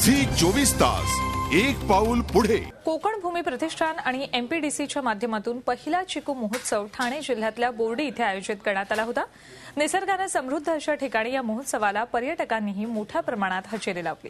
Zee 24 तास एक पाऊल पुढे। कोकण भूमी प्रतिष्ठान आणि एमपीडीसीच्या माध्यमातून पहिला चिकू महोत्सव ठाणे जिल्ह्यातल्या बोर्डी इथे आयोजित करण्यात आला होता। निसर्गाने समृद्ध अशा ठिकाणी या महोत्सवाला पर्यटकांनीही मोठ्या प्रमाणात हजेरी लावली।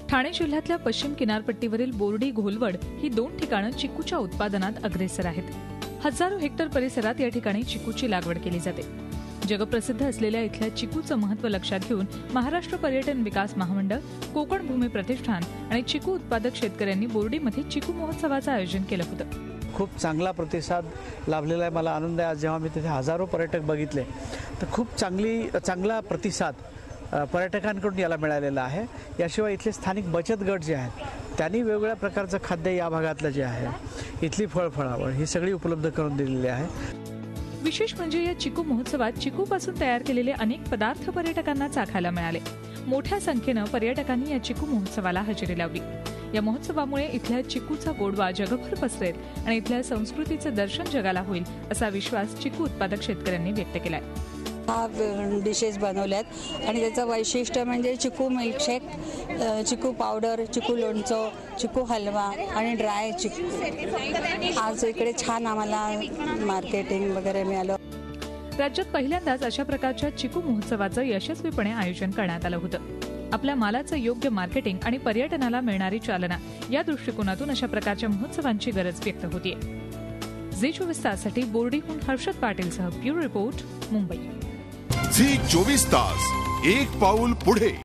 ठाणे जिल्ह्यातल्या पश्चिम किनारपट्टीवरील बोर्डी घोलवड ही दोन ठिकाणं चिकूच्या उत्पादनात अग्रेसर आहेत। हजारो हेक्टर परिसरात या ठिकाणी चिकूची लागवड केली जाते। जगप्रसिद्ध असलेल्या इथल्या चिकूचं महत्त्व लक्षात घेऊन महाराष्ट्र पर्यटन विकास महामंडळ, कोकण भूमी प्रतिष्ठान आणि चिकू उत्पादक शेतकऱ्यांनी बोर्डीमध्ये चिकू महोत्सवाचं आयोजन केलं होतं। खूप चांगला प्रतिसाद लाभलेला आहे। मला आनंद आहे आज जेव्हा मी तिथे हजारो पर्यटक बघितले तर खूप चांगला प्रतिसाद पर्यटकांकडून याला मिळालेला आहे। याशिवाय इथले स्थानिक बचत गट जे आहेत त्यांनी वेगवेगळ्या प्रकारचं खाद्य या भागातलं जे आहे, इथली फळफळावळ ही सगळी उपलब्ध करून दिलेली आहे। विशेष म्हणजे या चिकू महोत्सवात चिकूपासून तयार केलेले अनेक पदार्थ पर्यटकांना चाखायला मिळाले। मोठ्या संख्येनं पर्यटकांनी या चिकू महोत्सवाला हजेरी लावली। या महोत्सवामुळे इथल्या चिकूचा गोडवा जगभर पसरेल आणि इथल्या संस्कृतीचं दर्शन जगाला होईल असा विश्वास चिकू उत्पादक शेतकऱ्यांनी व्यक्त केलाय। डिशेस बनवल्यात आणि त्याचं वैशिष्ट्य म्हणजे चिकू मिल्कशेक, चिकू पावडर, चिकू लोणचं, चिकू हलवा आणि ड्राय चिकू। आज इकडे छान आम्हाला मार्केटिंग वगैरे मिळालं। राज्यात पहिल्यांदाच अशा प्रकारच्या चिकू महोत्सवाचं यशस्वीपणे आयोजन करण्यात आलं होतं। आपल्या मालाचं योग्य मार्केटिंग आणि पर्यटनाला मिळणारी चालना या दृष्टिकोनातून अशा प्रकारच्या महोत्सवांची गरज व्यक्त होतीये। झी 24 ताससाठी बोर्डीहून हर्षद पाटीलसह ब्युरो रिपोर्ट, मुंबई। झी 24 तास एक पाऊल पुढे।